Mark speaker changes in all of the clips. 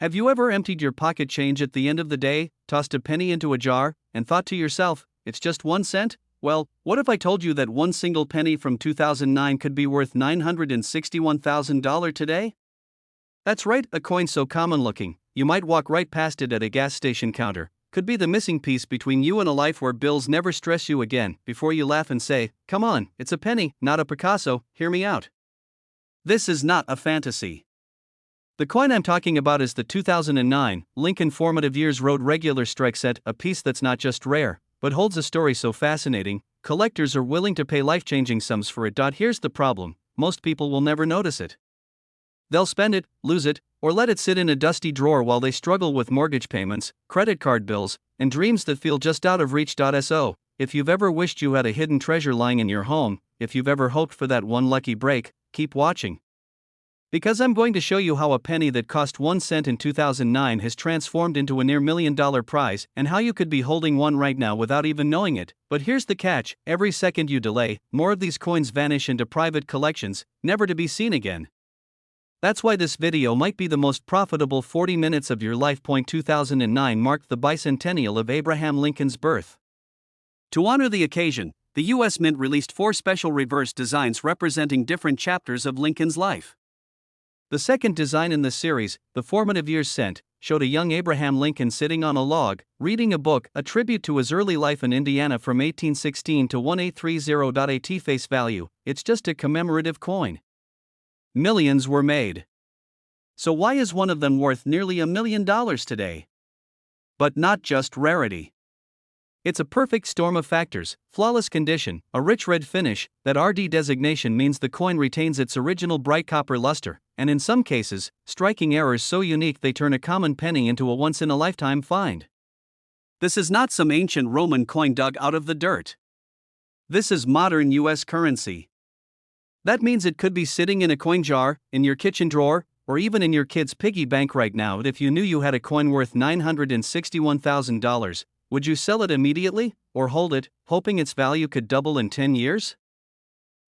Speaker 1: Have you ever emptied your pocket change at the end of the day, tossed a penny into a jar, and thought to yourself, it's just 1 cent? Well, what if I told you that one single penny from 2009 could be worth $961,000 today? That's right, a coin so common looking, you might walk right past it at a gas station counter. Could be the missing piece between you and a life where bills never stress you again, before you laugh and say, come on, it's a penny, not a Picasso, hear me out. This is not a fantasy. The coin I'm talking about is the 2009 Lincoln Formative Years Road Regular Strike Set, a piece that's not just rare, but holds a story so fascinating, collectors are willing to pay life-changing sums for it. Here's the problem, most people will never notice it. They'll spend it, lose it, or let it sit in a dusty drawer while they struggle with mortgage payments, credit card bills, and dreams that feel just out of reach. So, if you've ever wished you had a hidden treasure lying in your home, if you've ever hoped for that one lucky break, keep watching. Because I'm going to show you how a penny that cost 1 cent in 2009 has transformed into a near $1 million prize, and how you could be holding one right now without even knowing it. But here's the catch, every second you delay, more of these coins vanish into private collections, never to be seen again. That's why this video might be the most profitable 40 minutes of your life. 2009 marked the bicentennial of Abraham Lincoln's birth. To honor the occasion, the U.S. Mint released 4 special reverse designs representing different chapters of Lincoln's life. The second design in the series, the Formative Years Cent, showed a young Abraham Lincoln sitting on a log, reading a book, a tribute to his early life in Indiana from 1816 to 1830. At face value, it's just a commemorative coin. Millions were made. So why is one of them worth nearly $1 million today? But not just rarity. It's a perfect storm of factors: flawless condition, a rich red finish, that RD designation means the coin retains its original bright copper luster, and in some cases, striking errors so unique they turn a common penny into a once-in-a-lifetime find. This is not some ancient Roman coin dug out of the dirt. This is modern US currency. That means it could be sitting in a coin jar, in your kitchen drawer, or even in your kid's piggy bank right now. If you knew you had a coin worth $961,000, would you sell it immediately, or hold it, hoping its value could double in 10 years?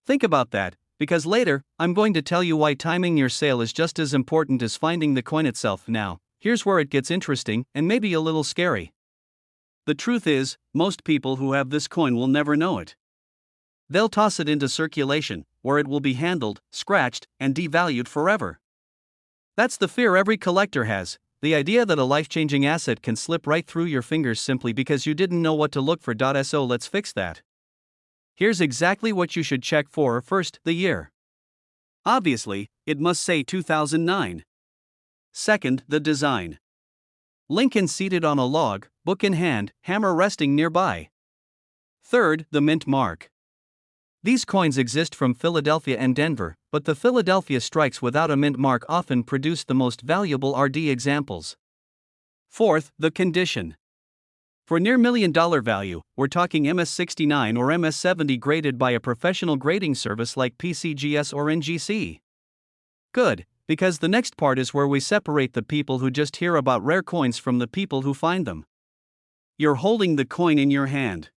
Speaker 1: Think about that, because later, I'm going to tell you why timing your sale is just as important as finding the coin itself. Now, here's where it gets interesting, and maybe a little scary. The truth is, most people who have this coin will never know it. They'll toss it into circulation, where it will be handled, scratched, and devalued forever. That's the fear every collector has. The idea that a life-changing asset can slip right through your fingers simply because you didn't know what to look for. So let's fix that. Here's exactly what you should check for. First, the year. Obviously, it must say 2009. Second, the design. Lincoln seated on a log, book in hand, hammer resting nearby. Third, the mint mark. These coins exist from Philadelphia and Denver, but the Philadelphia strikes without a mint mark often produce the most valuable RD examples. Fourth, the condition. For near $1 million value, we're talking MS69 or MS70 graded by a professional grading service like PCGS or NGC. Good, because the next part is where we separate the people who just hear about rare coins from the people who find them. You're holding the coin in your hand.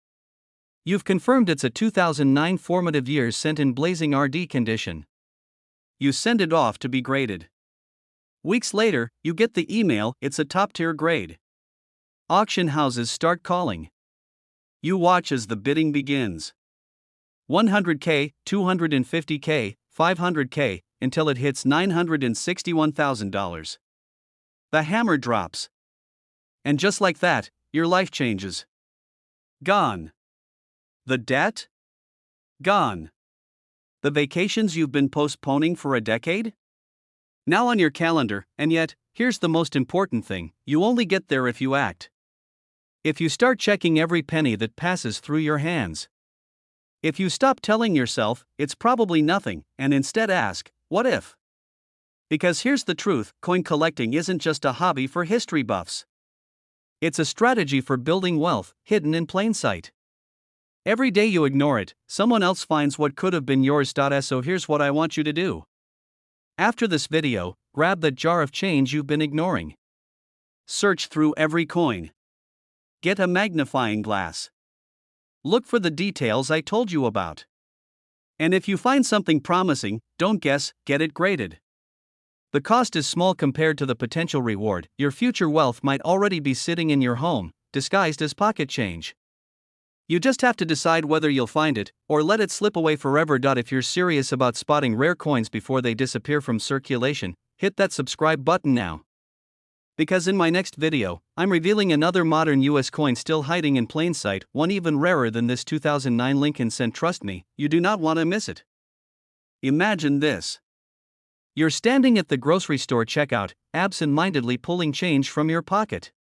Speaker 1: You've confirmed it's a 2009 Formative Years Cent in blazing RD condition. You send it off to be graded. Weeks later, you get the email, it's a top-tier grade. Auction houses start calling. You watch as the bidding begins. $100K, $250K, $500K, until it hits $961,000. The hammer drops. And just like that, your life changes. Gone. The debt? Gone. The vacations you've been postponing for a decade? Now on your calendar, and yet, here's the most important thing, you only get there if you act. If you start checking every penny that passes through your hands. If you stop telling yourself, it's probably nothing, and instead ask, what if? Because here's the truth, coin collecting isn't just a hobby for history buffs. It's a strategy for building wealth, hidden in plain sight. Every day you ignore it, someone else finds what could have been yours. So here's what I want you to do. After this video, grab that jar of change you've been ignoring. Search through every coin. Get a magnifying glass. Look for the details I told you about. And if you find something promising, don't guess, get it graded. The cost is small compared to the potential reward. Your future wealth might already be sitting in your home, disguised as pocket change. You just have to decide whether you'll find it, or let it slip away forever. If you're serious about spotting rare coins before they disappear from circulation, hit that subscribe button now. Because in my next video, I'm revealing another modern US coin still hiding in plain sight, one even rarer than this 2009 Lincoln cent. Trust me, you do not want to miss it. Imagine this. You're standing at the grocery store checkout, absent-mindedly pulling change from your pocket.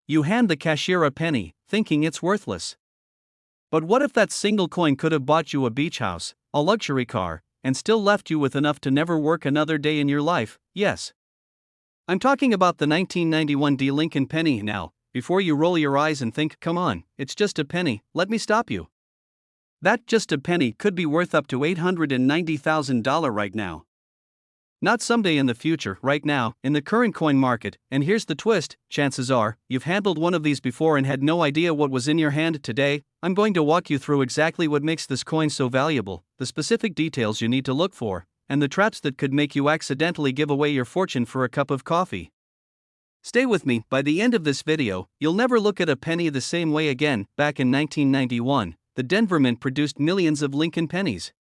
Speaker 1: You hand the cashier a penny, thinking it's worthless. But what if that single coin could have bought you a beach house, a luxury car, and still left you with enough to never work another day in your life? Yes. I'm talking about the 1991 Lincoln penny. Now, before you roll your eyes and think, come on, it's just a penny, let me stop you. That just a penny could be worth up to $890,000 right now. Not someday in the future, right now, in the current coin market. And here's the twist, chances are, you've handled one of these before and had no idea what was in your hand. Today, I'm going to walk you through exactly what makes this coin so valuable, the specific details you need to look for, and the traps that could make you accidentally give away your fortune for a cup of coffee. Stay with me. By the end of this video, you'll never look at a penny the same way again. Back in 1991, the Denver Mint produced millions of Lincoln pennies.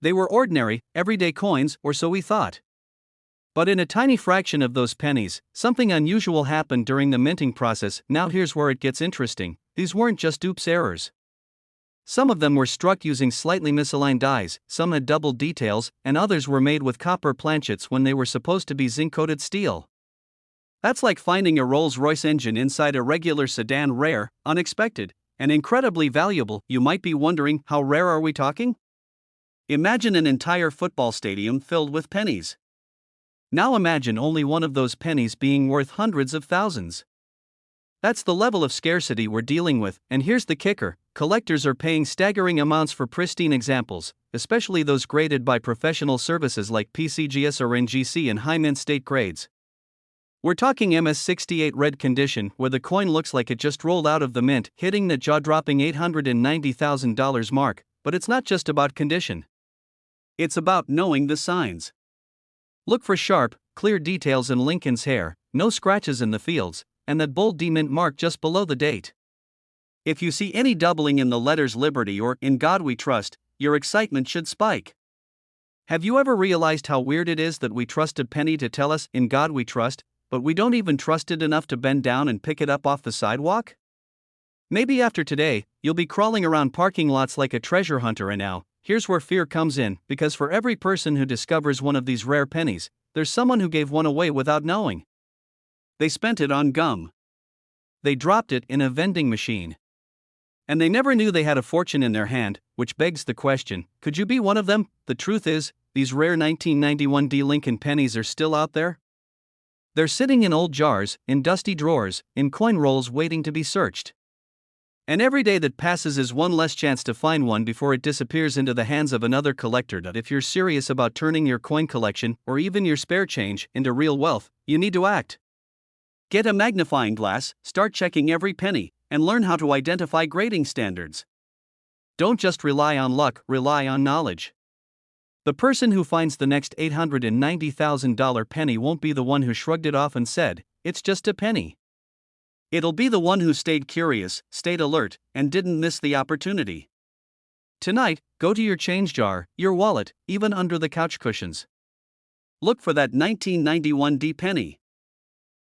Speaker 1: They were ordinary, everyday coins, or so we thought. But in a tiny fraction of those pennies, something unusual happened during the minting process. Now here's where it gets interesting. These weren't just oops errors. Some of them were struck using slightly misaligned dies, some had double details, and others were made with copper planchets when they were supposed to be zinc-coated steel. That's like finding a Rolls-Royce engine inside a regular sedan. Rare, unexpected, and incredibly valuable. You might be wondering, how rare are we talking? Imagine an entire football stadium filled with pennies. Now imagine only one of those pennies being worth hundreds of thousands. That's the level of scarcity we're dealing with, and here's the kicker. Collectors are paying staggering amounts for pristine examples, especially those graded by professional services like PCGS or NGC in high mint state grades. We're talking MS68 red condition, where the coin looks like it just rolled out of the mint, hitting the jaw-dropping $890,000 mark. But it's not just about condition. It's about knowing the signs. Look for sharp, clear details in Lincoln's hair, no scratches in the fields, and that bold D mint mark just below the date. If you see any doubling in the letters Liberty or In God We Trust, your excitement should spike. Have you ever realized how weird it is that we trust a penny to tell us In God We Trust, but we don't even trust it enough to bend down and pick it up off the sidewalk? Maybe after today, you'll be crawling around parking lots like a treasure hunter. And now, here's where fear comes in, because for every person who discovers one of these rare pennies, there's someone who gave one away without knowing. They spent it on gum. They dropped it in a vending machine. And they never knew they had a fortune in their hand, which begs the question, could you be one of them? The truth is, these rare 1991 Lincoln pennies are still out there. They're sitting in old jars, in dusty drawers, in coin rolls waiting to be searched. And every day that passes is one less chance to find one before it disappears into the hands of another collector. If you're serious about turning your coin collection, or even your spare change, into real wealth, you need to act. Get a magnifying glass, start checking every penny, and learn how to identify grading standards. Don't just rely on luck, rely on knowledge. The person who finds the next $890,000 penny won't be the one who shrugged it off and said, it's just a penny. It'll be the one who stayed curious, stayed alert, and didn't miss the opportunity. Tonight, go to your change jar, your wallet, even under the couch cushions. Look for that 1991 penny.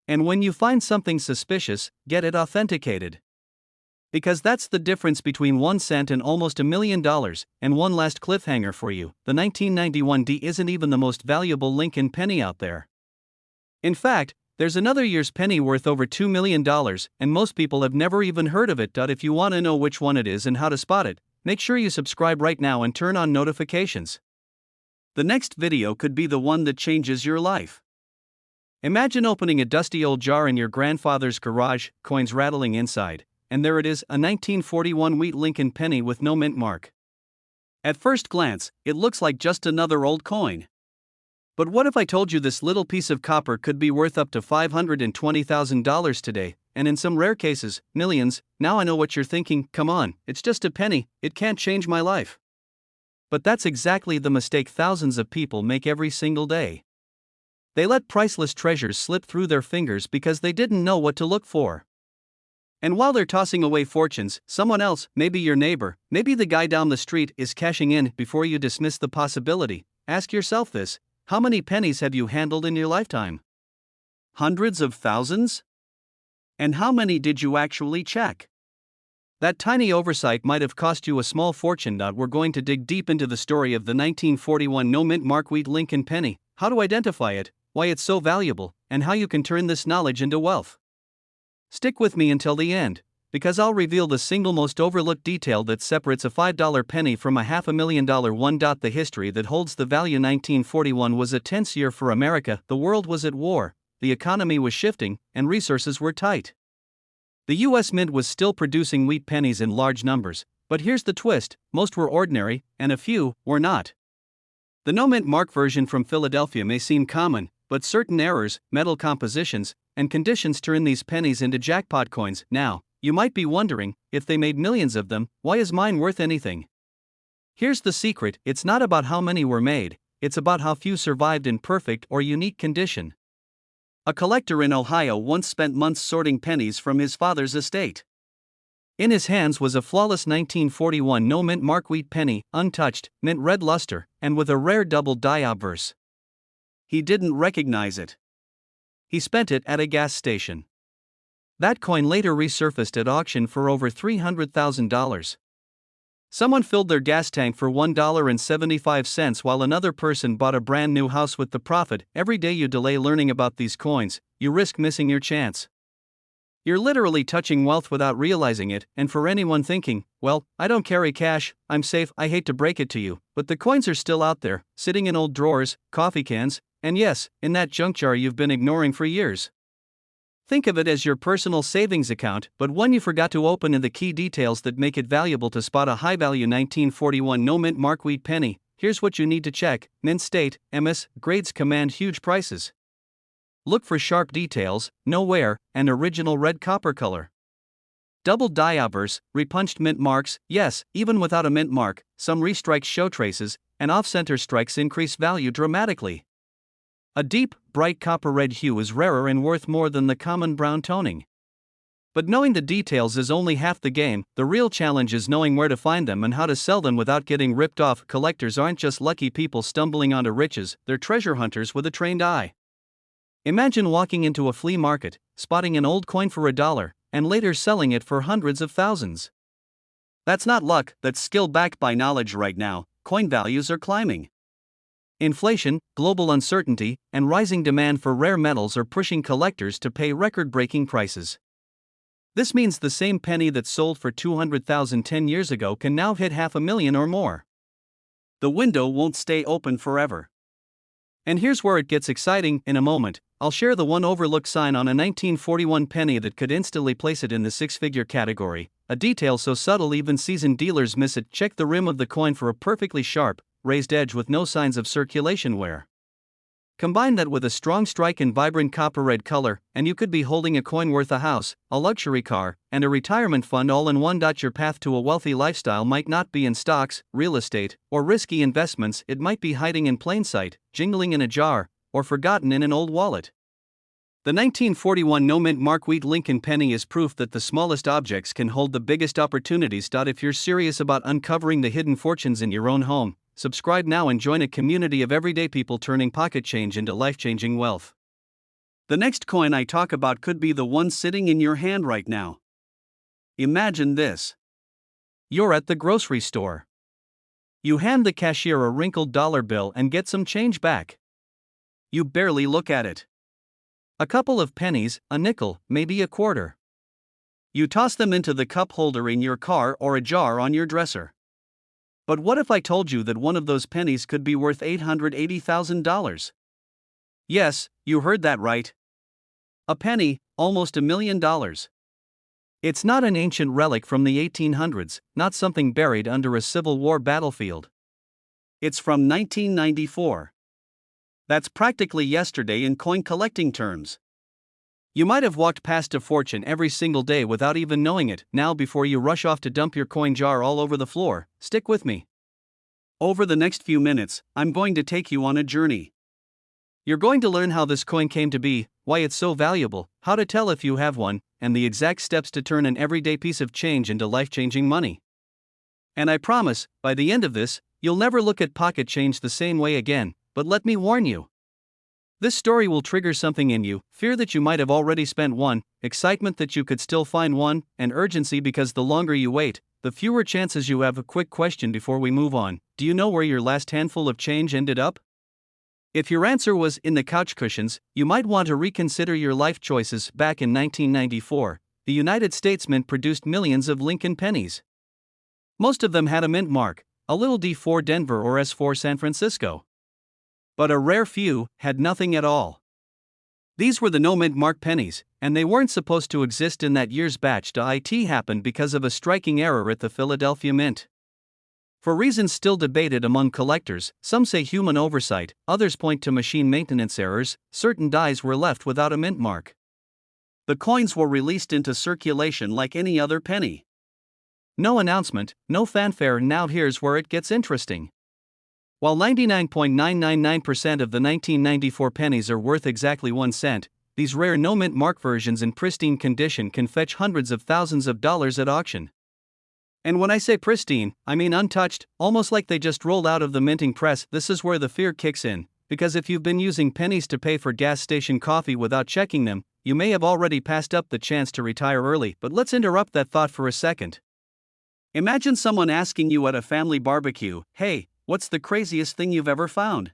Speaker 1: And when you find something suspicious, get it authenticated. Because that's the difference between 1 cent and almost $1 million. And one last cliffhanger for you, the 1991 isn't even the most valuable Lincoln penny out there. In fact, there's another year's penny worth over $2 million, and most people have never even heard of it. If you want to know which one it is and how to spot it, make sure you subscribe right now and turn on notifications. The next video could be the one that changes your life. Imagine opening a dusty old jar in your grandfather's garage, coins rattling inside, and there it is, a 1941 wheat Lincoln penny with no mint mark. At first glance, it looks like just another old coin. But what if I told you this little piece of copper could be worth up to $520,000 today, and in some rare cases, millions? Now I know what you're thinking, come on, it's just a penny, it can't change my life. But that's exactly the mistake thousands of people make every single day. They let priceless treasures slip through their fingers because they didn't know what to look for. And while they're tossing away fortunes, someone else, maybe your neighbor, maybe the guy down the street, is cashing in. Before you dismiss the possibility, ask yourself this: how many pennies have you handled in your lifetime? Hundreds of thousands? And how many did you actually check? That tiny oversight might have cost you a small fortune. We're going to dig deep into the story of the 1941 no-mint Mark wheat Lincoln penny, how to identify it, why it's so valuable, and how you can turn this knowledge into wealth. Stick with me until the end, because I'll reveal the single most overlooked detail that separates a $5 penny from a $500,000 one. The history that holds the value. 1941 was a tense year for America. The world was at war, the economy was shifting, and resources were tight. The U.S. Mint was still producing wheat pennies in large numbers, but here's the twist: most were ordinary, and a few were not. The no-mint Mark version from Philadelphia may seem common, but certain errors, metal compositions, and conditions turn these pennies into jackpot coins. Now, you might be wondering, if they made millions of them, why is mine worth anything? Here's the secret: it's not about how many were made, it's about how few survived in perfect or unique condition. A collector in Ohio once spent months sorting pennies from his father's estate. In his hands was a flawless 1941 no-mint Mark wheat penny, untouched, mint red luster, and with a rare double die obverse. He didn't recognize it. He spent it at a gas station. That coin later resurfaced at auction for over $300,000. Someone filled their gas tank for $1.75 while another person bought a brand new house with the profit. Every day you delay learning about these coins, you risk missing your chance. You're literally touching wealth without realizing it. And for anyone thinking, well, I don't carry cash, I'm safe, I hate to break it to you, but the coins are still out there, sitting in old drawers, coffee cans, and yes, in that junk jar you've been ignoring for years. Think of it as your personal savings account, but one you forgot to open. In the key details that make it valuable to spot a high-value 1941 no-mint Mark wheat penny, here's what you need to check: mint state, MS, grades command huge prices. Look for sharp details, no wear, and original red copper color. Double die obverse, repunched mint marks. Yes, even without a mint mark, some restrikes show traces, and off-center strikes increase value dramatically. A deep, bright copper red hue is rarer and worth more than the common brown toning. But knowing the details is only half the game. The real challenge is knowing where to find them and how to sell them without getting ripped off. Collectors aren't just lucky people stumbling onto riches, they're treasure hunters with a trained eye. Imagine walking into a flea market, spotting an old coin for $1, and later selling it for hundreds of thousands. That's not luck, that's skill backed by knowledge. Right now, coin values are climbing. Inflation, global uncertainty, and rising demand for rare metals are pushing collectors to pay record-breaking prices. This means the same penny that sold for $200,000 10 years ago can now hit $500,000 or more. The window won't stay open forever. And here's where it gets exciting. In a moment, I'll share the one overlooked sign on a 1941 penny that could instantly place it in the six-figure category, a detail so subtle even seasoned dealers miss it. Check the rim of the coin for a perfectly sharp, raised edge with no signs of circulation wear. Combine that with a strong strike and vibrant copper red color, and you could be holding a coin worth a house, a luxury car, and a retirement fund all in one. Your path to a wealthy lifestyle might not be in stocks, real estate, or risky investments. It might be hiding in plain sight, jingling in a jar, or forgotten in an old wallet. The 1941 no-mint Mark wheat Lincoln penny is proof that the smallest objects can hold the biggest opportunities. If you're serious about uncovering the hidden fortunes in your own home, subscribe now and join a community of everyday people turning pocket change into life-changing wealth. The next coin I talk about could be the one sitting in your hand right now. Imagine this. You're at the grocery store. You hand the cashier a wrinkled dollar bill and get some change back. You barely look at it. A couple of pennies, a nickel, maybe a quarter. You toss them into the cup holder in your car or a jar on your dresser. But what if I told you that one of those pennies could be worth $880,000? Yes, you heard that right. A penny, almost $1 million. It's not an ancient relic from the 1800s, not something buried under a Civil War battlefield. It's from 1994. That's practically yesterday in coin collecting terms. You might have walked past a fortune every single day without even knowing it. Now, before you rush off to dump your coin jar all over the floor, stick with me. Over the next few minutes, I'm going to take you on a journey. You're going to learn how this coin came to be, why it's so valuable, how to tell if you have one, and the exact steps to turn an everyday piece of change into life-changing money. And I promise, by the end of this, you'll never look at pocket change the same way again, but let me warn you. This story will trigger something in you: fear that you might have already spent one, excitement that you could still find one, and urgency because the longer you wait, the fewer chances you have. A quick question before we move on: do you know where your last handful of change ended up? If your answer was in the couch cushions, you might want to reconsider your life choices. Back in 1994, the United States Mint produced millions of Lincoln pennies. Most of them had a mint mark, a little D for Denver or S for San Francisco. But a rare few had nothing at all. These were the no mint mark pennies, and they weren't supposed to exist in that year's batch. It happened because of a striking error at the Philadelphia Mint. For reasons still debated among collectors, some say human oversight, others point to machine maintenance errors. Certain dies were left without a mint mark. The coins were released into circulation like any other penny. No announcement, no fanfare. Now here's where it gets interesting. While 99.999% of the 1994 pennies are worth exactly 1 cent, these rare no mint mark versions in pristine condition can fetch hundreds of thousands of dollars at auction. And when I say pristine, I mean untouched, almost like they just rolled out of the minting press. This is where the fear kicks in, because if you've been using pennies to pay for gas station coffee without checking them, you may have already passed up the chance to retire early. But let's interrupt that thought for a second. Imagine someone asking you at a family barbecue, "Hey, what's the craziest thing you've ever found?"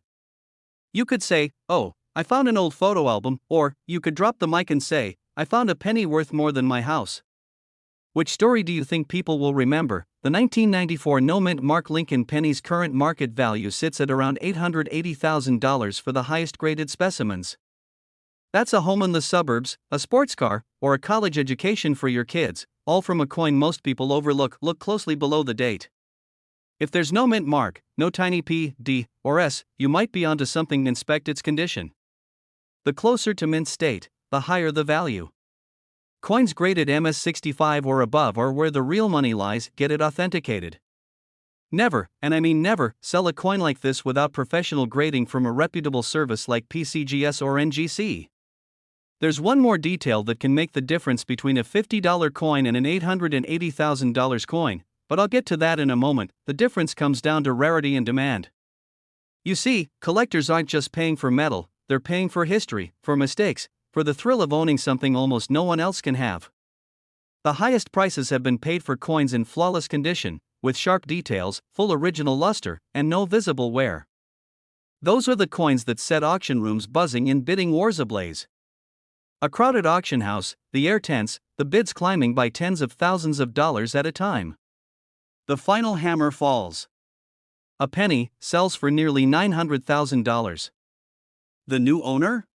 Speaker 1: You could say, "Oh, I found an old photo album," or you could drop the mic and say, "I found a penny worth more than my house." Which story do you think people will remember? The 1994 no mint mark Lincoln penny's current market value sits at around $880,000 for the highest graded specimens. That's a home in the suburbs, a sports car, or a college education for your kids, all from a coin most people overlook. Look closely below the date. If there's no mint mark, no tiny P, D, or S, you might be onto something. Inspect its condition. The closer to mint state, the higher the value. Coins graded MS65 or above are where the real money lies. Get it authenticated. Never, and I mean never, sell a coin like this without professional grading from a reputable service like PCGS or NGC. There's one more detail that can make the difference between a $50 coin and an $880,000 coin, but I'll get to that in a moment. The difference comes down to rarity and demand. You see, collectors aren't just paying for metal, they're paying for history, for mistakes, for the thrill of owning something almost no one else can have. The highest prices have been paid for coins in flawless condition, with sharp details, full original luster, and no visible wear. Those are the coins that set auction rooms buzzing and bidding wars ablaze. A crowded auction house, the air tense, the bids climbing by tens of thousands of dollars at a time. The final hammer falls. A penny sells for nearly $900,000. The new owner?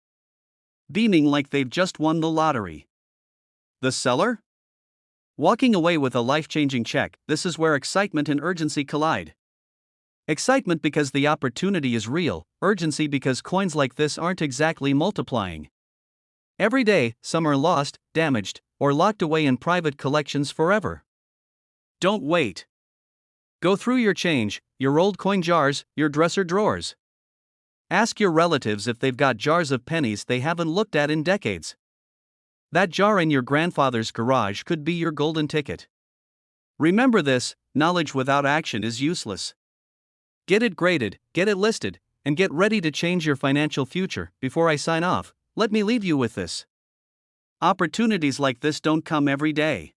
Speaker 1: Beaming like they've just won the lottery. The seller? Walking away with a life-changing check. This is where excitement and urgency collide. Excitement because the opportunity is real, urgency because coins like this aren't exactly multiplying. Every day, some are lost, damaged, or locked away in private collections forever. Don't wait. Go through your change, your old coin jars, your dresser drawers. Ask your relatives if they've got jars of pennies they haven't looked at in decades. That jar in your grandfather's garage could be your golden ticket. Remember this: knowledge without action is useless. Get it graded, get it listed, and get ready to change your financial future. Before I sign off, let me leave you with this. Opportunities like this don't come every day.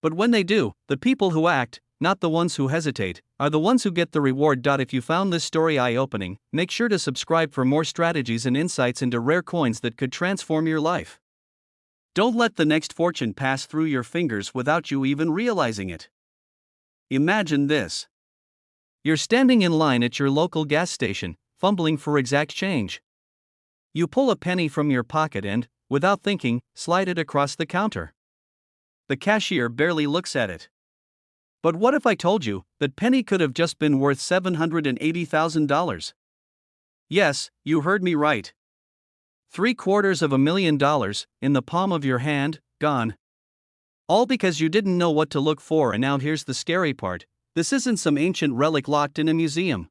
Speaker 1: But when they do, the people who act, not the ones who hesitate, are the ones who get the reward. If you found this story eye-opening, make sure to subscribe for more strategies and insights into rare coins that could transform your life. Don't let the next fortune pass through your fingers without you even realizing it. Imagine this. You're standing in line at your local gas station, fumbling for exact change. You pull a penny from your pocket and, without thinking, slide it across the counter. The cashier barely looks at it. But what if I told you that penny could have just been worth $780,000? Yes, you heard me right. $750,000 in the palm of your hand, gone. All because you didn't know what to look for. And now here's the scary part: this isn't some ancient relic locked in a museum.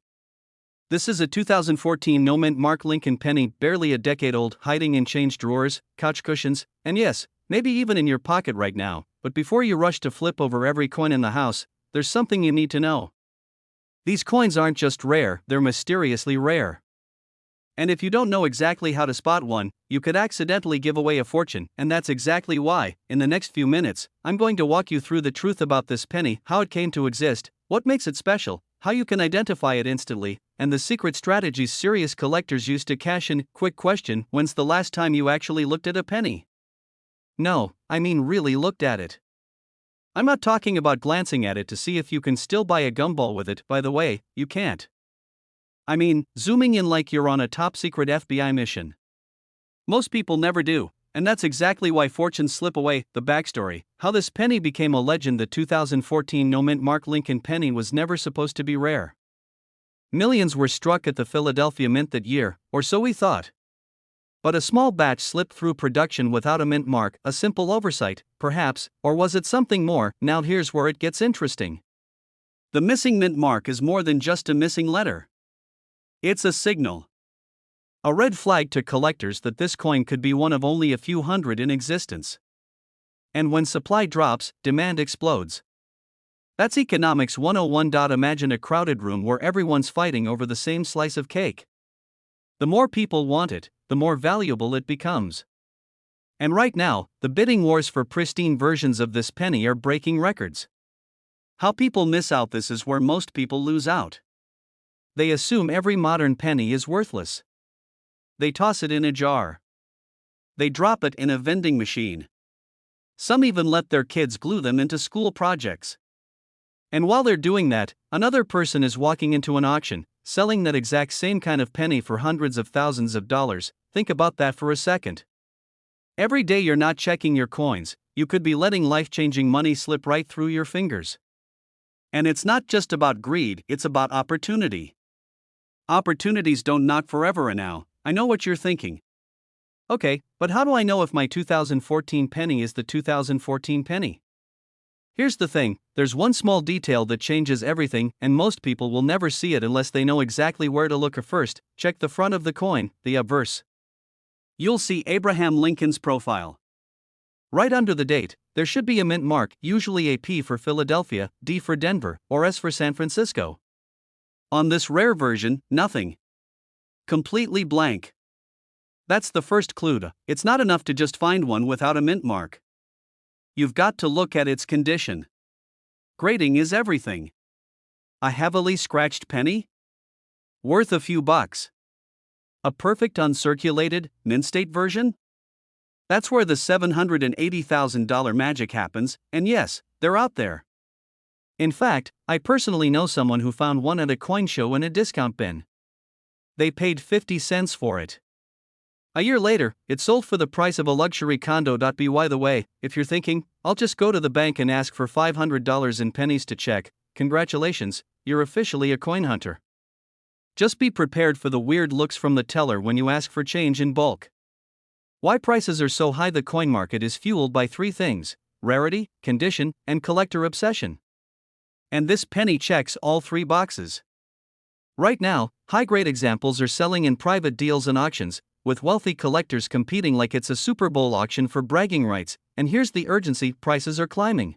Speaker 1: This is a 2014 no-mint Mark Lincoln penny, barely a decade old, hiding in change drawers, couch cushions, and yes, maybe even in your pocket right now. But before you rush to flip over every coin in the house, there's something you need to know. These coins aren't just rare, they're mysteriously rare. And if you don't know exactly how to spot one, you could accidentally give away a fortune, and that's exactly why, in the next few minutes, I'm going to walk you through the truth about this penny, how it came to exist, what makes it special, how you can identify it instantly, and the secret strategies serious collectors use to cash in. Quick question: when's the last time you actually looked at a penny? No, I mean really looked at it. I'm not talking about glancing at it to see if you can still buy a gumball with it. By the way, you can't. I mean, zooming in like you're on a top-secret FBI mission. Most people never do, and that's exactly why fortunes slip away. The backstory: how this penny became a legend. The 2014 no-mint Mark Lincoln penny was never supposed to be rare. Millions were struck at the Philadelphia Mint that year, or so we thought. But a small batch slipped through production without a mint mark, a simple oversight, perhaps, or was it something more? Now here's where it gets interesting. The missing mint mark is more than just a missing letter. It's a signal. A red flag to collectors that this coin could be one of only a few hundred in existence. And when supply drops, demand explodes. That's Economics 101. Imagine a crowded room where everyone's fighting over the same slice of cake. The more people want it, the more valuable it becomes. And right now, the bidding wars for pristine versions of this penny are breaking records. How people miss out: this is where most people lose out. They assume every modern penny is worthless. They toss it in a jar. They drop it in a vending machine. Some even let their kids glue them into school projects. And while they're doing that, another person is walking into an auction, selling that exact same kind of penny for hundreds of thousands of dollars. Think about that for a second. Every day you're not checking your coins, you could be letting life-changing money slip right through your fingers. And it's not just about greed, it's about opportunity. Opportunities don't knock forever. And now, I know what you're thinking. Okay, but how do I know if my 2014 penny is the 2014 penny? Here's the thing: there's one small detail that changes everything, and most people will never see it unless they know exactly where to look. First, check the front of the coin, the obverse. You'll see Abraham Lincoln's profile. Right under the date, there should be a mint mark, usually a P for Philadelphia, D for Denver, or S for San Francisco. On this rare version, nothing. Completely blank. That's the first clue. It's not enough to just find one without a mint mark. You've got to look at its condition. Grading is everything. A heavily scratched penny? Worth a few bucks. A perfect uncirculated, mint state version? That's where the $780,000 magic happens, and yes, they're out there. In fact, I personally know someone who found one at a coin show in a discount bin. They paid 50 cents for it. A year later, it sold for the price of a luxury condo. By the way, if you're thinking, I'll just go to the bank and ask for $500 in pennies to check, congratulations, you're officially a coin hunter. Just be prepared for the weird looks from the teller when you ask for change in bulk. Why prices are so high? The coin market is fueled by three things: rarity, condition, and collector obsession. And this penny checks all three boxes. Right now, high-grade examples are selling in private deals and auctions, with wealthy collectors competing like it's a Super Bowl auction for bragging rights. And here's the urgency: prices are climbing.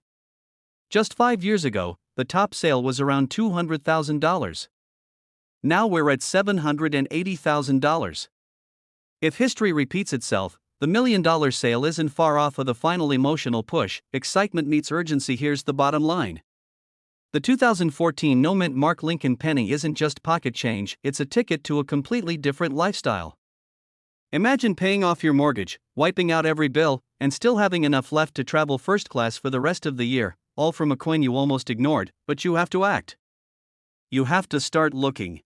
Speaker 1: Just 5 years ago, the top sale was around $200,000. Now we're at $780,000. If history repeats itself, the $1 million sale isn't far off of the final emotional push. Excitement meets urgency. Here's the bottom line. The 2014 no-mint Mark Lincoln penny isn't just pocket change, it's a ticket to a completely different lifestyle. Imagine paying off your mortgage, wiping out every bill, and still having enough left to travel first class for the rest of the year, all from a coin you almost ignored. But you have to act. You have to start looking.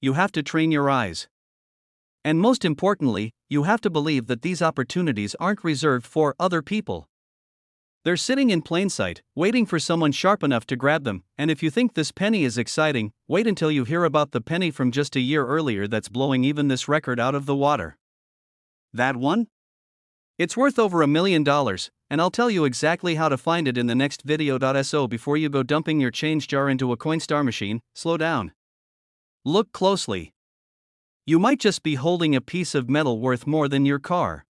Speaker 1: You have to train your eyes. And most importantly, you have to believe that these opportunities aren't reserved for other people. They're sitting in plain sight, waiting for someone sharp enough to grab them. And if you think this penny is exciting, wait until you hear about the penny from just a year earlier that's blowing even this record out of the water. That one? It's worth over $1 million, and I'll tell you exactly how to find it in the next video. So before you go dumping your change jar into a Coinstar machine, slow down. Look closely. You might just be holding a piece of metal worth more than your car.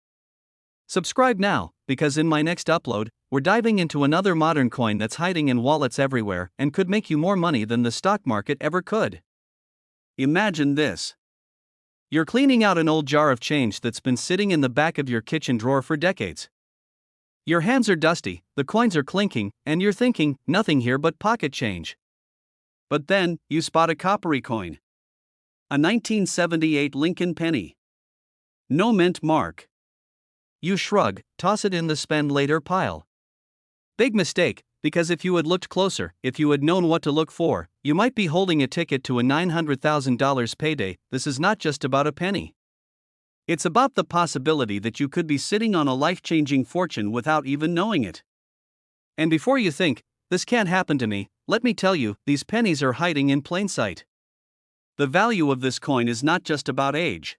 Speaker 1: Subscribe now, because in my next upload, we're diving into another modern coin that's hiding in wallets everywhere and could make you more money than the stock market ever could. Imagine this. You're cleaning out an old jar of change that's been sitting in the back of your kitchen drawer for decades. Your hands are dusty, the coins are clinking, and you're thinking, nothing here but pocket change. But then, you spot a coppery coin. A 1978 Lincoln penny. No mint mark. You shrug, toss it in the spend later pile. Big mistake, because if you had looked closer, if you had known what to look for, you might be holding a ticket to a $900,000 payday. This is not just about a penny. It's about the possibility that you could be sitting on a life-changing fortune without even knowing it. And before you think, this can't happen to me, let me tell you, these pennies are hiding in plain sight. The value of this coin is not just about age.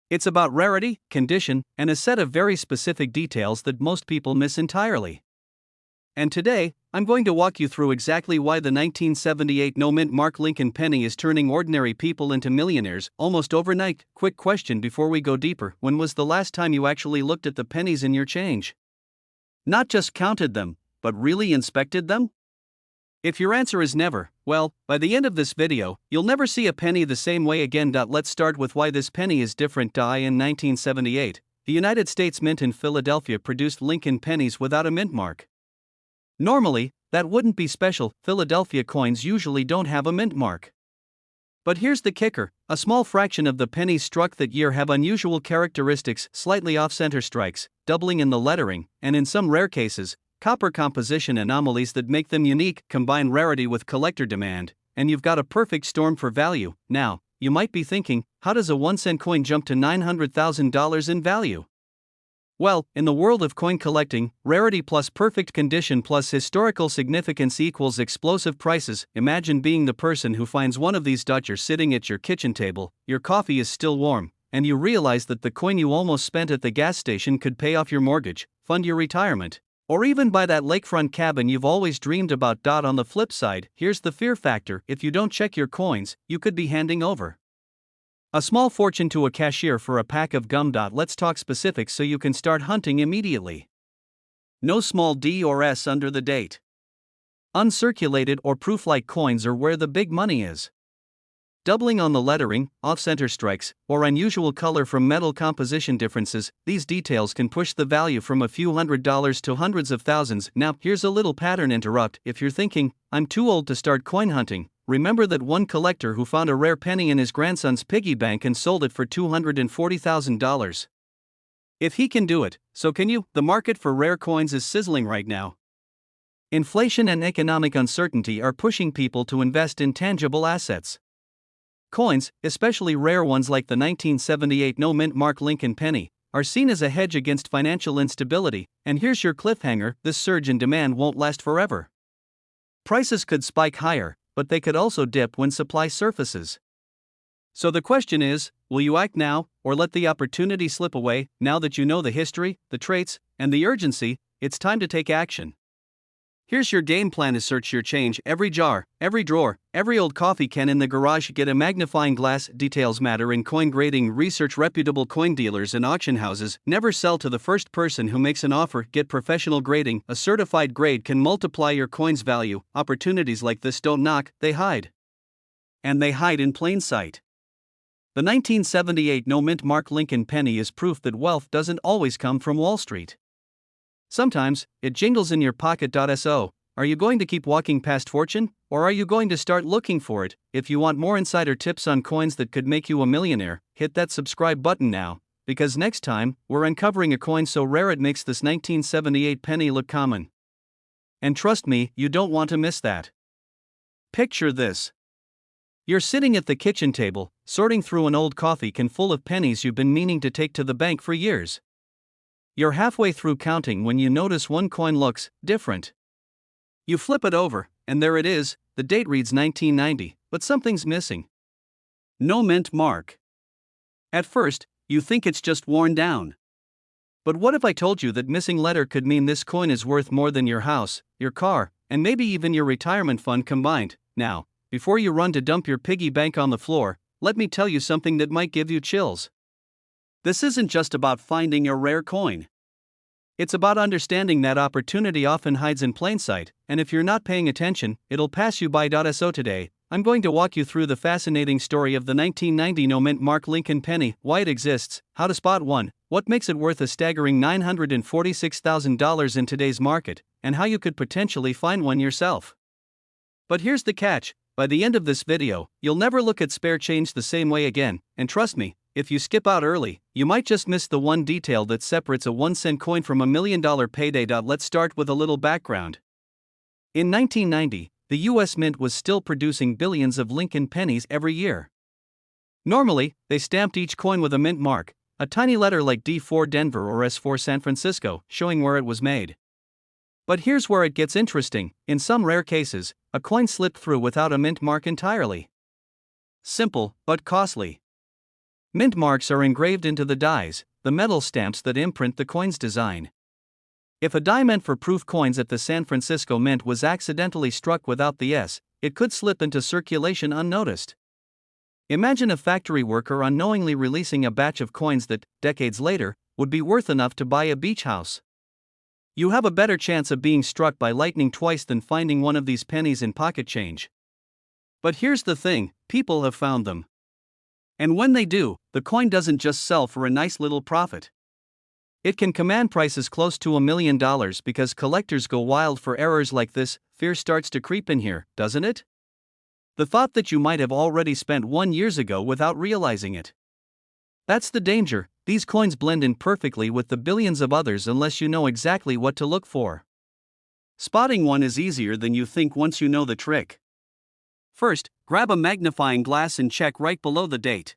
Speaker 1: It's about rarity, condition, and a set of very specific details that most people miss entirely. And today, I'm going to walk you through exactly why the 1978 no-mint mark Lincoln penny is turning ordinary people into millionaires almost overnight. Quick question before we go deeper: when was the last time you actually looked at the pennies in your change? Not just counted them, but really inspected them? If your answer is never, well, by the end of this video, you'll never see a penny the same way again. Let's start with why this penny is different. In 1978, the United States Mint in Philadelphia produced Lincoln pennies without a mint mark. Normally, that wouldn't be special. Philadelphia coins usually don't have a mint mark. But here's the kicker: a small fraction of the pennies struck that year have unusual characteristics, slightly off-center strikes, doubling in the lettering, and in some rare cases, copper composition anomalies that make them unique. Combine rarity with collector demand, and you've got a perfect storm for value. Now, you might be thinking, how does a 1-cent coin jump to $900,000 in value? Well, in the world of coin collecting, rarity plus perfect condition plus historical significance equals explosive prices. Imagine being the person who finds one of these. You're sitting at your kitchen table, your coffee is still warm, and you realize that the coin you almost spent at the gas station could pay off your mortgage, fund your retirement, or even buy that lakefront cabin you've always dreamed about. On the flip side, here's the fear factor: if you don't check your coins, you could be handing over a small fortune to a cashier for a pack of gum. Let's talk specifics so you can start hunting immediately. No small d or s under the date. Uncirculated or proof-like coins are where the big money is. Doubling on the lettering, off-center strikes, or unusual color from metal composition differences, these details can push the value from a few $100s to hundreds of thousands. Now, here's a little pattern interrupt. If you're thinking, I'm too old to start coin hunting, remember that one collector who found a rare penny in his grandson's piggy bank and sold it for $240,000. If he can do it, so can you. The market for rare coins is sizzling right now. Inflation and economic uncertainty are pushing people to invest in tangible assets. Coins, especially rare ones like the 1978 no-mint mark Lincoln penny, are seen as a hedge against financial instability. And here's your cliffhanger: this surge in demand won't last forever. Prices could spike higher, but they could also dip when supply surfaces. So the question is, will you act now, or let the opportunity slip away? Now that you know the history, the traits, and the urgency, it's time to take action. Here's your game plan: to search your change, every jar, every drawer, every old coffee can in the garage. Get a magnifying glass. Details matter in coin grading. Research reputable coin dealers and auction houses. Never sell to the first person who makes an offer. Get professional grading. A certified grade can multiply your coin's value. Opportunities like this don't knock, they hide. And they hide in plain sight. The 1978 no-mint mark Lincoln penny is proof that wealth doesn't always come from Wall Street. Sometimes, it jingles in your pocket. So, are you going to keep walking past fortune, or are you going to start looking for it? If you want more insider tips on coins that could make you a millionaire, hit that subscribe button now, because next time, we're uncovering a coin so rare it makes this 1978 penny look common. And trust me, you don't want to miss that. Picture this. You're sitting at the kitchen table, sorting through an old coffee can full of pennies you've been meaning to take to the bank for years. You're halfway through counting when you notice one coin looks different. You flip it over, and there it is. The date reads 1990, but something's missing. No mint mark. At first, you think it's just worn down. But what if I told you that missing letter could mean this coin is worth more than your house, your car, and maybe even your retirement fund combined? Now, before you run to dump your piggy bank on the floor, let me tell you something that might give you chills. This isn't just about finding a rare coin. It's about understanding that opportunity often hides in plain sight, and if you're not paying attention, it'll pass you by. So today, I'm going to walk you through the fascinating story of the 1990 no-mint mark Lincoln penny, why it exists, how to spot one, what makes it worth a staggering $946,000 in today's market, and how you could potentially find one yourself. But here's the catch: by the end of this video, you'll never look at spare change the same way again, and trust me, if you skip out early, you might just miss the one detail that separates a 1-cent coin from $1 million payday. Let's start with a little background. In 1990, the US Mint was still producing billions of Lincoln pennies every year. Normally, they stamped each coin with a mint mark, a tiny letter like D for Denver or S for San Francisco, showing where it was made. But here's where it gets interesting: in some rare cases, a coin slipped through without a mint mark entirely. Simple, but costly. Mint marks are engraved into the dies, the metal stamps that imprint the coin's design. If a die meant for proof coins at the San Francisco Mint was accidentally struck without the S, it could slip into circulation unnoticed. Imagine a factory worker unknowingly releasing a batch of coins that, decades later, would be worth enough to buy a beach house. You have a better chance of being struck by lightning twice than finding one of these pennies in pocket change. But here's the thing: people have found them. And when they do, the coin doesn't just sell for a nice little profit. It can command prices close to $1 million because collectors go wild for errors like this. Fear starts to creep in here, doesn't it? The thought that you might have already spent one years ago without realizing it. That's the danger: these coins blend in perfectly with the billions of others unless you know exactly what to look for. Spotting one is easier than you think once you know the trick. First, grab a magnifying glass and check right below the date.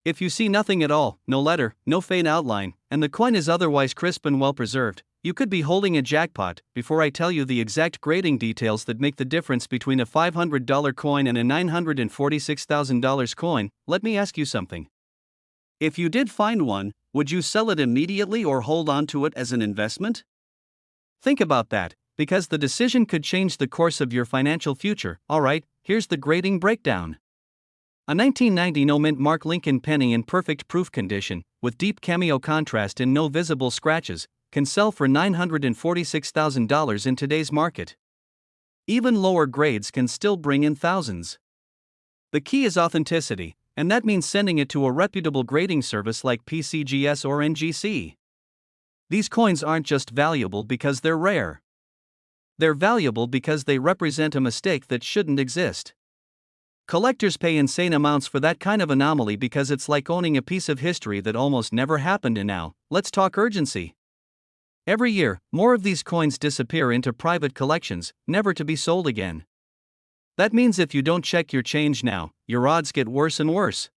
Speaker 1: If you see nothing at all, no letter, no faint outline, and the coin is otherwise crisp and well preserved, you could be holding a jackpot. Before I tell you the exact grading details that make the difference between a $500 coin and a $946,000 coin, let me ask you something. If you did find one, would you sell it immediately or hold on to it as an investment? Think about that, because the decision could change the course of your financial future. Alright, here's the grading breakdown. A 1990 no-mint mark Lincoln penny in perfect proof condition, with deep cameo contrast and no visible scratches, can sell for $946,000 in today's market. Even lower grades can still bring in thousands. The key is authenticity, and that means sending it to a reputable grading service like PCGS or NGC. These coins aren't just valuable because they're rare. They're valuable because they represent a mistake that shouldn't exist. Collectors pay insane amounts for that kind of anomaly because it's like owning a piece of history that almost never happened. And now, let's talk urgency. Every year, more of these coins disappear into private collections, never to be sold again. That means if you don't check your change now, your odds get worse and worse.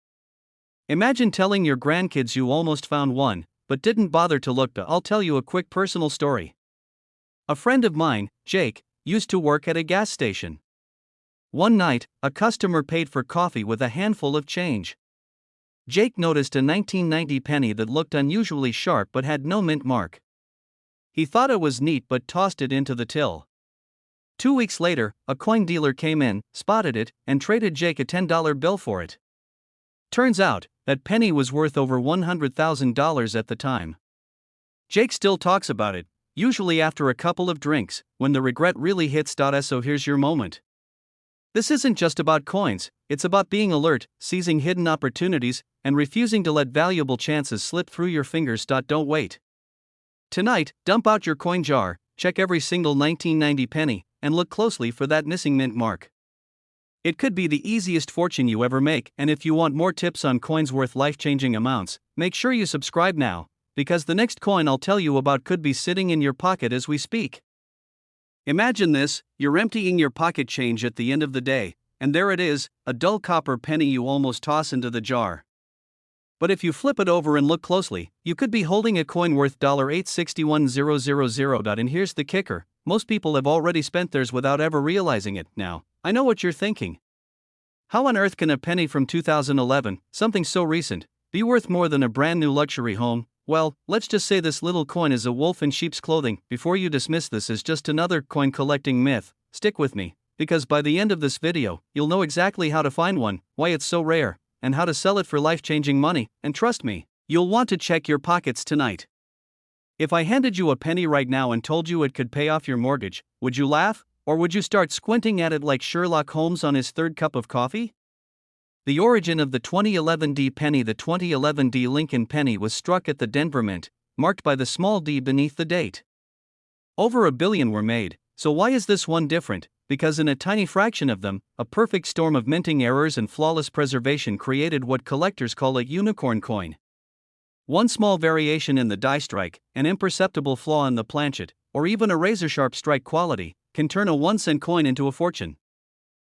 Speaker 1: Imagine telling your grandkids you almost found one, but didn't bother to look. I'll tell you a quick personal story. A friend of mine, Jake, used to work at a gas station. One night, a customer paid for coffee with a handful of change. Jake noticed a 1990 penny that looked unusually sharp but had no mint mark. He thought it was neat but tossed it into the till. 2 weeks later, a coin dealer came in, spotted it, and traded Jake a $10 bill for it. Turns out, that penny was worth over $100,000 at the time. Jake still talks about it, usually after a couple of drinks, when the regret really hits. So here's your moment. This isn't just about coins, it's about being alert, seizing hidden opportunities, and refusing to let valuable chances slip through your fingers. Don't wait. Tonight, dump out your coin jar, check every single 1990 penny, and look closely for that missing mint mark. It could be the easiest fortune you ever make, and if you want more tips on coins worth life-changing amounts, make sure you subscribe now, because the next coin I'll tell you about could be sitting in your pocket as we speak. Imagine this: you're emptying your pocket change at the end of the day, and there it is, a dull copper penny you almost toss into the jar. But if you flip it over and look closely, you could be holding a coin worth $861,000. And here's the kicker: most people have already spent theirs without ever realizing it. Now, I know what you're thinking. How on earth can a penny from 2011, something so recent, be worth more than a brand new luxury home? Well, let's just say this little coin is a wolf in sheep's clothing. Before you dismiss this as just another coin collecting myth, stick with me, because by the end of this video, you'll know exactly how to find one, why it's so rare, and how to sell it for life-changing money, and trust me, you'll want to check your pockets tonight. If I handed you a penny right now and told you it could pay off your mortgage, would you laugh, or would you start squinting at it like Sherlock Holmes on his third cup of coffee? The origin of the 2011 D penny. The 2011 D Lincoln penny was struck at the Denver Mint, marked by the small d beneath the date. Over 1 billion were made, so why is this one different? Because in a tiny fraction of them, a perfect storm of minting errors and flawless preservation created what collectors call a unicorn coin. One small variation in the die strike, an imperceptible flaw in the planchet, or even a razor-sharp strike quality, can turn a 1-cent coin into a fortune.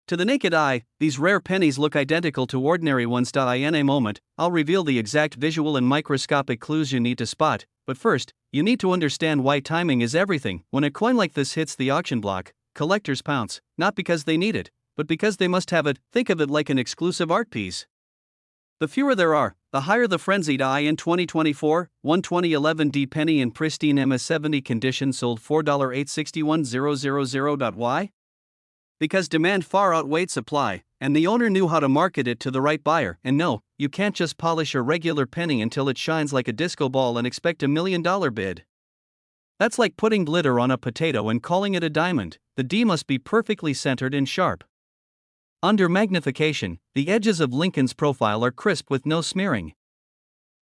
Speaker 1: To the naked eye, these rare pennies look identical to ordinary ones. In a moment, I'll reveal the exact visual and microscopic clues you need to spot, but first, you need to understand why timing is everything. When a coin like this hits the auction block, collectors pounce, not because they need it, but because they must have it. Think of it like an exclusive art piece. The fewer there are, the higher the frenzied eye. In 2024, one 2011 D penny in pristine MS70 condition sold $4,861,000. Why? Because demand far outweighed supply, and the owner knew how to market it to the right buyer. And no, you can't just polish a regular penny until it shines like a disco ball and expect $1 million bid. That's like putting glitter on a potato and calling it a diamond. The D must be perfectly centered and sharp. Under magnification, the edges of Lincoln's profile are crisp with no smearing.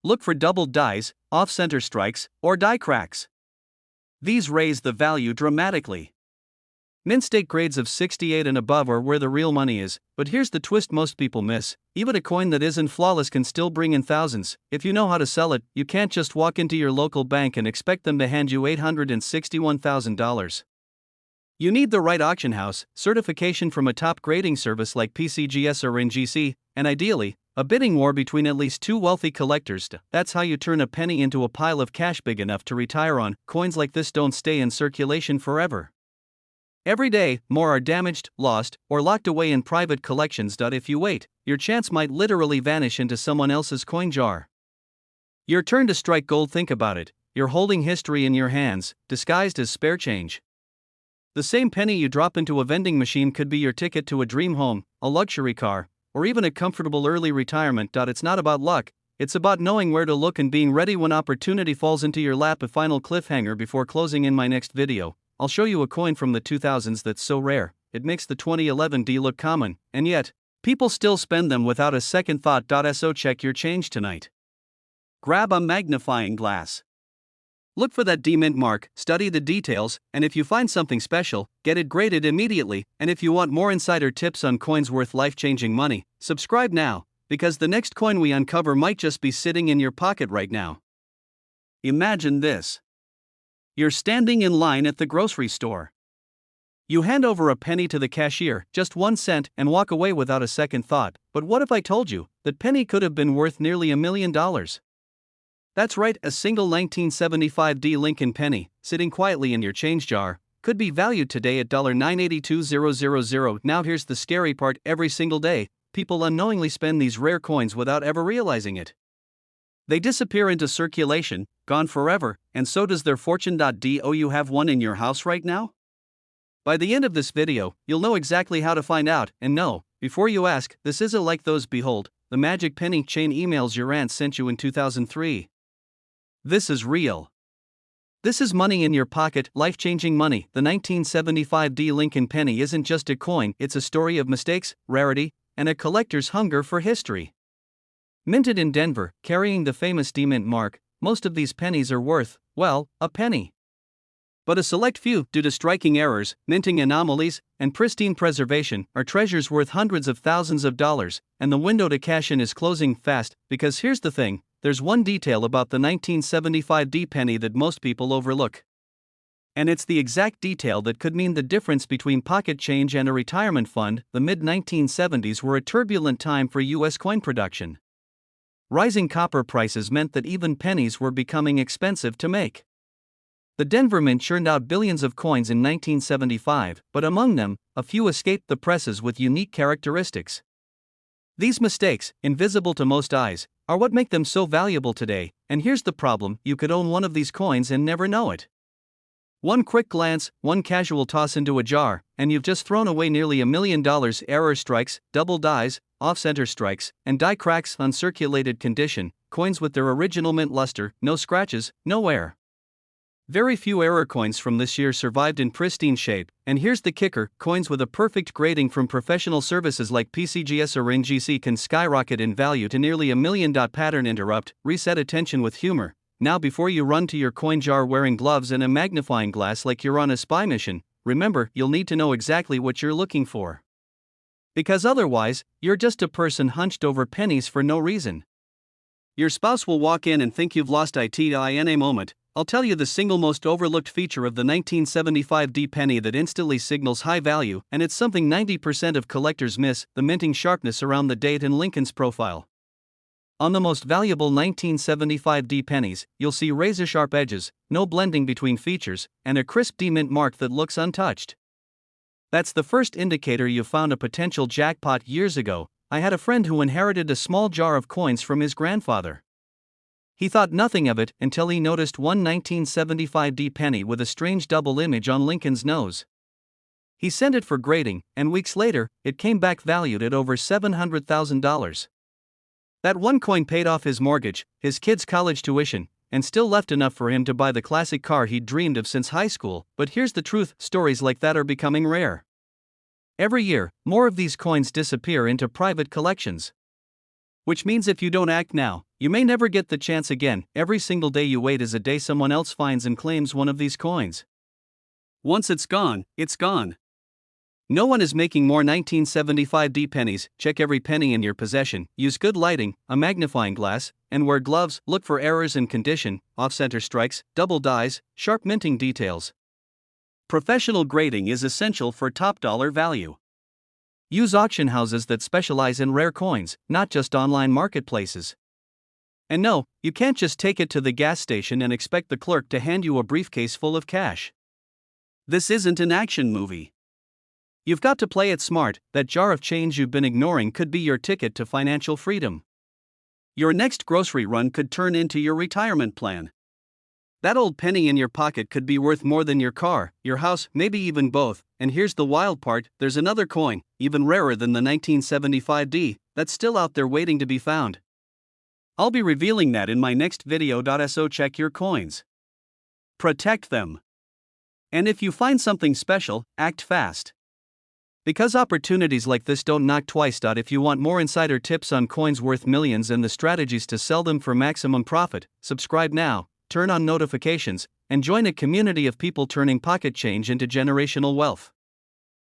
Speaker 1: Look for doubled dies, off-center strikes, or die cracks. These raise the value dramatically. Mint stake grades of 68 and above are where the real money is, but here's the twist most people miss: even a coin that isn't flawless can still bring in thousands. If you know how to sell it, you can't just walk into your local bank and expect them to hand you $861,000. You need the right auction house, certification from a top grading service like PCGS or NGC, and ideally, a bidding war between at least two wealthy collectors. That's how you turn a penny into a pile of cash big enough to retire on. Coins like this don't stay in circulation forever. Every day, more are damaged, lost, or locked away in private collections. If you wait, your chance might literally vanish into someone else's coin jar. Your turn to strike gold. Think about it. You're holding history in your hands, disguised as spare change. The same penny you drop into a vending machine could be your ticket to a dream home, a luxury car, or even a comfortable early retirement. It's not about luck, it's about knowing where to look and being ready when opportunity falls into your lap. A final cliffhanger before closing. In my next video, I'll show you a coin from the 2000s that's so rare, it makes the 2011 D look common, and yet, people still spend them without a second thought. So check your change tonight. Grab a magnifying glass. Look for that D mint mark, study the details, and if you find something special, get it graded immediately. And if you want more insider tips on coins worth life-changing money, subscribe now, because the next coin we uncover might just be sitting in your pocket right now. Imagine this. You're standing in line at the grocery store. You hand over a penny to the cashier, just 1 cent, and walk away without a second thought. But what if I told you that penny could have been worth nearly $1 million? That's right, a single 1975 D Lincoln penny, sitting quietly in your change jar, could be valued today at $982,000. Now here's the scary part: every single day, people unknowingly spend these rare coins without ever realizing it. They disappear into circulation, gone forever, and so does their fortune. Do you have one in your house right now? By the end of this video, you'll know exactly how to find out. And no, before you ask, this isn't like those behold, the magic penny chain emails your aunt sent you in 2003. This is real. This is money in your pocket, life-changing money. The 1975 D Lincoln penny isn't just a coin, it's a story of mistakes, rarity, and a collector's hunger for history. Minted in Denver, carrying the famous D Mint mark, most of these pennies are worth, well, a penny. But a select few, due to striking errors, minting anomalies, and pristine preservation, are treasures worth hundreds of thousands of dollars, and the window to cash in is closing fast. Because here's the thing, there's one detail about the 1975 D penny that most people overlook. And it's the exact detail that could mean the difference between pocket change and a retirement fund. The mid-1970s were a turbulent time for U.S. coin production. Rising copper prices meant that even pennies were becoming expensive to make. The Denver Mint churned out billions of coins in 1975, but among them, a few escaped the presses with unique characteristics. These mistakes, invisible to most eyes, are what make them so valuable today. And here's the problem: you could own one of these coins and never know it. One quick glance, one casual toss into a jar, and you've just thrown away nearly $1 million. Error strikes, double dies, off-center strikes, and die cracks, uncirculated condition, coins with their original mint luster, no scratches, no wear. Very few error coins from this year survived in pristine shape, and here's the kicker: coins with a perfect grading from professional services like PCGS or NGC can skyrocket in value to nearly $1 million. Pattern interrupt, reset attention with humor. Now, before you run to your coin jar wearing gloves and a magnifying glass like you're on a spy mission, remember, you'll need to know exactly what you're looking for. Because otherwise, you're just a person hunched over pennies for no reason. Your spouse will walk in and think you've lost it in a moment. I'll tell you the single most overlooked feature of the 1975 D penny that instantly signals high value, and it's something 90% of collectors miss: the minting sharpness around the date and Lincoln's profile. On the most valuable 1975 D pennies, you'll see razor-sharp edges, no blending between features, and a crisp D mint mark that looks untouched. That's the first indicator you've found a potential jackpot. Years ago, I had a friend who inherited a small jar of coins from his grandfather. He thought nothing of it until he noticed one 1975 D penny with a strange double image on Lincoln's nose. He sent it for grading, and weeks later, it came back valued at over $700,000. That one coin paid off his mortgage, his kids' college tuition, and still left enough for him to buy the classic car he'd dreamed of since high school. But here's the truth: stories like that are becoming rare. Every year, more of these coins disappear into private collections. Which means if you don't act now, you may never get the chance again. Every single day you wait is a day someone else finds and claims one of these coins. Once it's gone, it's gone. No one is making more 1975 D pennies. Check every penny in your possession, use good lighting, a magnifying glass, and wear gloves. Look for errors in condition, off-center strikes, double dies, sharp minting details. Professional grading is essential for top dollar value. Use auction houses that specialize in rare coins, not just online marketplaces. And no, you can't just take it to the gas station and expect the clerk to hand you a briefcase full of cash. This isn't an action movie. You've got to play it smart. That jar of change you've been ignoring could be your ticket to financial freedom. Your next grocery run could turn into your retirement plan. That old penny in your pocket could be worth more than your car, your house, maybe even both. And here's the wild part: there's another coin, even rarer than the 1975 D, that's still out there waiting to be found. I'll be revealing that in my next video. So check your coins. Protect them. And if you find something special, act fast. Because opportunities like this don't knock twice. If you want more insider tips on coins worth millions and the strategies to sell them for maximum profit, subscribe now, turn on notifications, and join a community of people turning pocket change into generational wealth.